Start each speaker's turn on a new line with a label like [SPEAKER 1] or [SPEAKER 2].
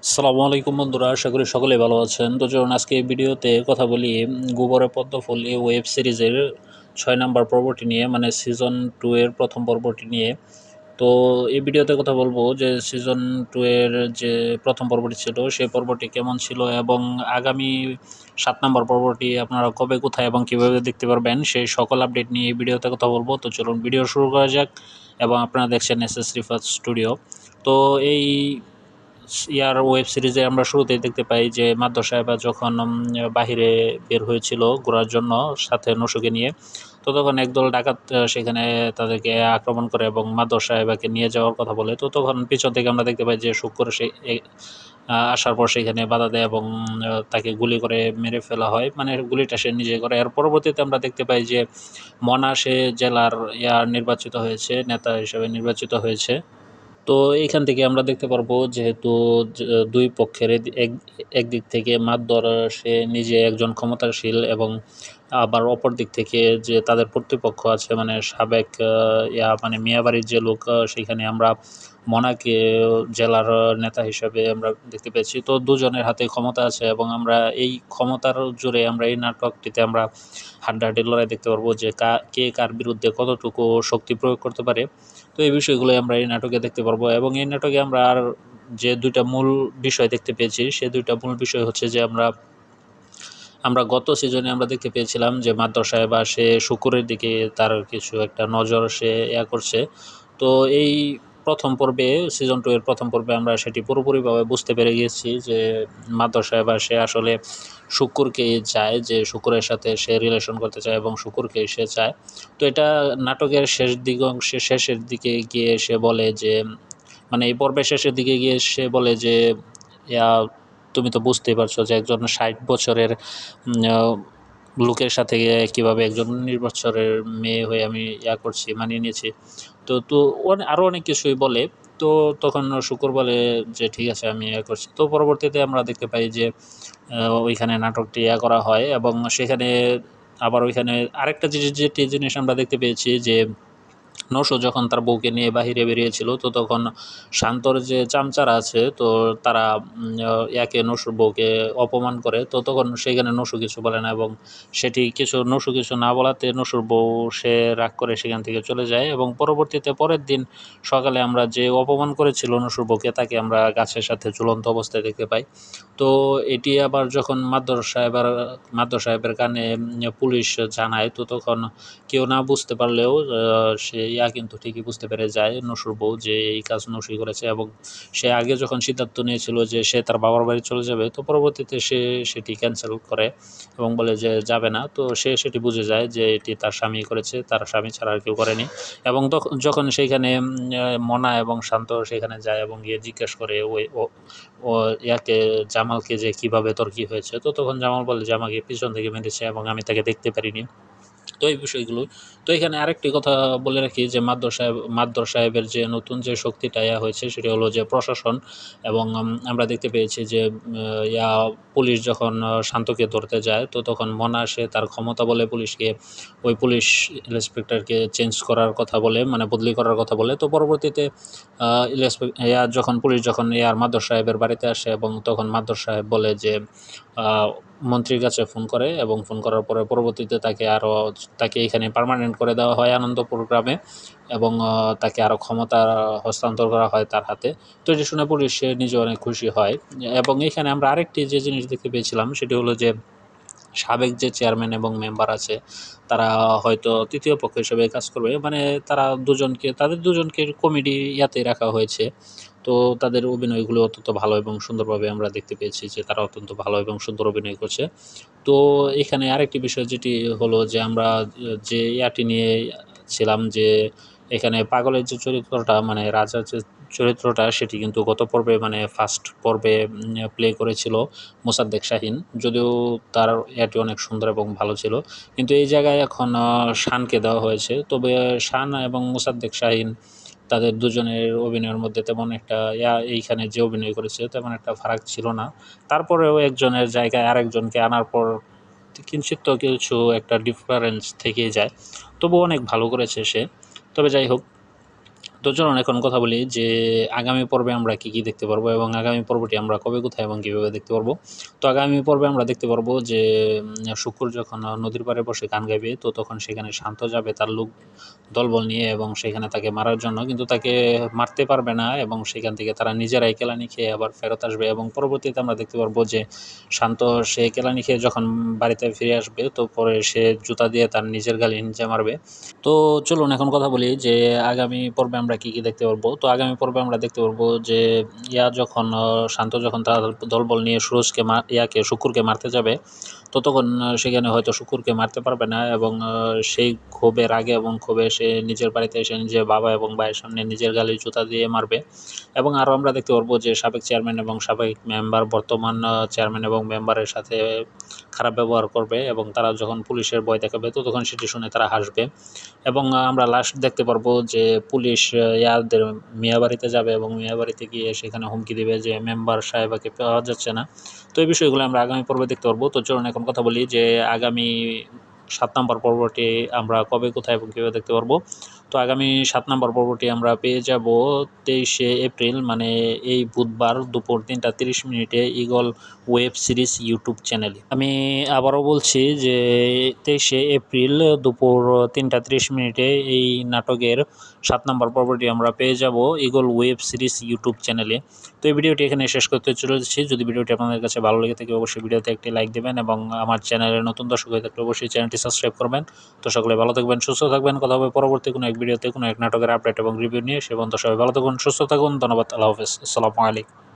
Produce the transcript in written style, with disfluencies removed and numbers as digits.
[SPEAKER 1] আসসালামু আলাইকুম বন্ধুরা, আশা করি সকলেই ভালো আছেন। তো চলুন আজকে এই ভিডিওতে কথা বলি গোবরে পদ্মফুল এই ওয়েব সিরিজের 6 নম্বর পর্বটি নিয়ে, মানে সিজন 2 এর প্রথম পর্বটি নিয়ে। তো এই ভিডিওতে কথা বলবো যে সিজন 2 এর যে প্রথম পর্বটি ছিল সেই পর্বটি কেমন ছিল এবং আগামী 7 নম্বর পর্বটি আপনারা কবে, কোথায় এবং কীভাবে দেখতে পারবেন সেই সকল আপডেট নিয়ে এই ভিডিওতে কথা বলবো। তো চলুন ভিডিও শুরু করা যাক। এবং আপনারা দেখছেন এসএস রিফাত স্টুডিও। তো এই ওয়েব সিরিজে আমরা শুরুতেই দেখতে পাই যে মাদ্দর সাহেবা যখন বাহিরে বের হয়েছিল ঘোরার জন্য সাথে নসুকে নিয়ে, তো তখন একদল ডাকাত সেখানে তাদেরকে আক্রমণ করে এবং মাদ্দর সাহেবাকে নিয়ে যাওয়ার কথা বলে। তো তখন পিছন থেকে আমরা দেখতে পাই যে শুক্র সে আসার পর সেখানে বাধা দেয় এবং তাকে গুলি করে মেরে ফেলা হয়, মানে গুলিটা সে নিজে করে। এর পরবর্তীতে আমরা দেখতে পাই যে মনা সে জেলার নির্বাচিত হয়েছে, নেতা হিসেবে নির্বাচিত হয়েছে। তো এইখান থেকে আমরা দেখতে পারবো যেহেতু দুই পক্ষের একদিক থেকে মাতবর সে নিজে একজন ক্ষমতাশীল এবং আবার অপর দিক থেকে যে তাদের প্রতিপক্ষ আছে, মানে সাবেক মানে মিয়াবাড়ির যে লোক, সেখানে আমরা মনাকে জেলার নেতা হিসেবে আমরা দেখতে পেয়েছি। তো দুজনের হাতে ক্ষমতা আছে এবং আমরা এই ক্ষমতার জোরে আমরা এই নাটকটিতে আমরা হাড্ডাহাড্ডি লড়াই দেখতে পারবো যে কে কার বিরুদ্ধে কতটুকু শক্তি প্রয়োগ করতে পারে। তো এই বিষয়গুলো আমরা এই নাটকে দেখতে পারবো এবং এই নাটকে আমরা আর যে দুইটা মূল বিষয় দেখতে পেয়েছি সে দুইটা মূল বিষয় হচ্ছে যে আমরা আমরা গত সিজনে আমরা দেখতে পেয়েছিলাম যে মাদ্দর সাহেব সে শুকুরের দিকে তার কিছু একটা নজর সে করছে। তো এই প্রথম পর্বে, সিজন 2 এর প্রথম পর্বে আমরা সেটি পুরোপুরিভাবে বুঝতে পেরে গিয়েছি যে মাদ্দর সাহেব সে আসলে শুকুরকে চায়, যে শুকুরের সাথে সে রিলেশন করতে চায় এবং শুকুরকে সে চায়। তো এটা নাটকের শেষের দিকে গিয়ে সে বলে যে, মানে এই পর্বের শেষের দিকে গিয়ে সে বলে যে ইয়া তুমি তো বুঝতেই পারছো যে একজন 60 বছরের লোকের সাথে কিভাবে একজন 19 বছরের মেয়ে হয়ে আমি করছি, মানিয়ে নিয়েছি। তো তো আরও অনেক কিছুই বলে। তো তখন শুকুর বলে যে ঠিক আছে আমি করছি। তো পরবর্তীতে আমরা দেখতে পাই যে ওইখানে নাটকটি করা হয় এবং সেখানে আবার ওইখানে আরেকটা জিনিস আমরা দেখতে পেয়েছি যে নশো যখন তার বউকে নিয়ে বাহিরে বেরিয়েছিল, তো তখন শান্তর যে চামচারা আছে তো তারা নশুর বউকে অপমান করে। তো তখন সেখানে নশু কিছু বলে না এবং নশু কিছু না বলাতে নশুর বউ সে রাগ করে সেখান থেকে চলে যায় এবং পরবর্তীতে পরের দিন সকালে আমরা যে অপমান করেছিল নশুর বউকে তাকে আমরা গাছের সাথে ঝুলন্ত অবস্থায় দেখতে পাই। তো এটি আবার যখন মাদ্দর সাহেবের কানে পুলিশ জানায়, তো তখন কেউ না বুঝতে পারলেও সে কিন্তু ঠিকই বুঝতে পেরে যায় নসুর বউ যে এই কাজ নসুই করেছে এবং সে আগে যখন সিদ্ধান্ত নিয়েছিল যে সে তার বাবার বাড়ি চলে যাবে, তো পরবর্তীতে সে সেটি ক্যান্সেল করে এবং বলে যে যাবে না। তো সে সেটি বুঝে যায় যে এটি তার স্বামী করেছে, তার স্বামী ছাড়া আর কেউ করেনি। এবং যখন সেইখানে মনা এবং শান্ত সেখানে যায় এবং গিয়ে জিজ্ঞেস করে ওই ও জামালকে যে কিভাবে তোর কি হয়েছে, তো তখন জামাল বলে যে আমাকে পিছন থেকে মেরেছে এবং আমি তাকে দেখতে পারিনি। তো এই বিষয়গুলো। তো এখানে আরেকটি কথা বলে রাখি যে মাদ্দর সাহেবের যে নতুন যে শক্তিটা হয়েছে সেটি হলো যে প্রশাসন। এবং আমরা দেখতে পেয়েছি যে পুলিশ যখন শান্তকে ধরতে যায়, তো তখন মনা সে তার ক্ষমতা বলে পুলিশকে, ওই পুলিশ ইন্সপেক্টরকে চেঞ্জ করার কথা বলে, মানে বদলি করার কথা বলে। তো পরবর্তীতে পুলিশ যখন মাদ্দর সাহেবের বাড়িতে আসে এবং তখন মাদ্দর সাহেব বলে যে মন্ত্রীর কাছে ফোন করে এবং ফোন করার পরে পরবর্তীতে তাকে এখানে পার্মানেন্ট করে দেওয়া হয় আনন্দপুর গ্রামে এবং তাকে আরও ক্ষমতা হস্তান্তর করা হয় তার হাতে। তো এটি শুনে পুলিশ সে নিজে অনেক খুশি হয়। এবং এখানে আমরা আরেকটি যে জিনিস দেখতে পেয়েছিলাম সেটি হলো যে সাবেক যে চেয়ারম্যান এবং মেম্বার আছে তারা হয়তো তৃতীয় পক্ষ হিসেবে কাজ করবে, মানে তাদের দুজনকে কমেডি রাখা হয়েছে। তো তাদের অভিনয়গুলো অত্যন্ত ভালো এবং সুন্দরভাবে আমরা দেখতে পেয়েছি যে তারা অত্যন্ত ভালো এবং সুন্দর অভিনয় করছে। তো এখানে আরেকটি বিষয় যেটি হলো যে আমরা যে নিয়ে ছিলাম যে এখানে পাগলের যে চরিত্রটা, মানে রাজার যে চরিত্রটা সেটি কিন্তু গত পর্বে, মানে ফার্স্ট পর্বে প্লে করেছিল মোসাদ্দেক শাহিন। যদিও তার অনেক সুন্দর এবং ভালো ছিল, কিন্তু এই জায়গায় এখন শানকে দেওয়া হয়েছে। তবে শান এবং মোসাদ্দেক শাহিন তাদের দুজনের অভিনয়ের মধ্যে তেমন একটা এইখানে যে অভিনয় করেছে তেমন একটা ফারাক ছিল না। তারপরেও একজনের জায়গায় আরেকজনকে আনার পর কিঞ্চিত তো কিছু একটা ডিফারেন্স থেকেই যায়, তবু অনেক ভালো করেছে সে। তবে যাই হোক, তো চলুন এখন কথা বলি যে আগামী পর্বে আমরা কী কী দেখতে পারবো এবং আগামী পর্বটি আমরা কবে, কোথায় এবং কীভাবে দেখতে পারবো। তো আগামী পর্বে আমরা দেখতে পারবো যে শুক্র যখন নদীর পাড়ে বসে গান গাইবে, তো তখন সেখানে শান্ত যাবে তার লোক দলবল নিয়ে এবং সেখানে তাকে মারার জন্য, কিন্তু তাকে মারতে পারবে না এবং সেখান থেকে তারা নিজেরাই কেলানি খেয়ে আবার ফেরত আসবে। এবং পরবর্তীতে আমরা দেখতে পারবো যে শান্ত সে কেলানি খেয়ে যখন বাড়িতে ফিরে আসবে, তো পরে সে জুতা দিয়ে তার নিজের গালে নিজে মারবে। তো চলুন এখন কথা বলি যে আগামী পর্বে আমরা কী কী দেখতে পারবো। তো আগামী পর্বে আমরা দেখতে পারবো যে যখন শান্ত যখন তার দলবল নিয়ে সুরজকে শুক্রকে মারতে যাবে, তো তখন সেখানে হয়তো শুক্রকে মারতে পারবে না এবং সেই ক্ষোভের আগে এবং ক্ষোভে সে নিজের বাড়িতে এসে নিজের বাবা এবং ভাইয়ের সামনে নিজের গালে জুতা দিয়ে মারবে। এবং আরও আমরা দেখতে পারবো যে সাবেক চেয়ারম্যান এবং সাবেক মেম্বার বর্তমান চেয়ারম্যান এবং মেম্বারের সাথে খারাপ ব্যবহার করবে এবং তারা যখন পুলিশের ভয় দেখাবে, তো তখন সেটি শুনে তারা হাসবে। এবং আমরা লাস্ট দেখতে পারবো যে পুলিশ ইয়াদের মিয়াবাড়িতে যাবে এবং মিয়াবাড়িতে গিয়ে সেখানে হুমকি দেবে যে মেম্বার সাহেবাকে পাওয়া যাচ্ছে না। তো এই বিষয়গুলো আমরা আগামী পর্বে দেখতে পারবো। তো চলুন এখন কথা বলি যে আগামী 7 নম্বর পর্বটি আমরা কবে, কোথায় এবং কীভাবে দেখতে পারবো। তো আগামী 7 নম্বর পর্বটি আমরা পেয়ে যাব 23শে এপ্রিল, মানে এই বুধবার দুপুর 3টা 30 মিনিটে ঈগল ওয়েব সিরিজ ইউটিউব চ্যানেলে। আমি আবারও বলছি যে 23শে এপ্রিল দুপুর 3টা 30 মিনিটে এই নাটকের 7 নম্বর পর্বটি আমরা পেয়ে যাব ঈগল ওয়েব সিরিজ ইউটিউব চ্যানেলে। তো এই ভিডিওটি এখানে শেষ করতে চলেছি। যদি ভিডিওটি আপনাদের কাছে ভালো লেগে থাকে অবশ্যই ভিডিওতে একটি লাইক দেবেন এবং আমার চ্যানেলে নতুন দর্শক হয়ে থাকলে অবশ্যই চ্যানেলটি সাবস্ক্রাইব করবেন। তো সকলে ভালো থাকবেন, সুস্থ থাকবেন। কথা হবে পরবর্তী কোনো এক ভিডিওতে কোনো এক নাটকের আপডেট এবং রিভিউ নিয়ে। সে পর্যন্ত সবাই ভালো থাকুন, সুস্থ থাকুন। ধন্যবাদ। আল্লাহ হাফেজ। আসসালামু আলাইকুম।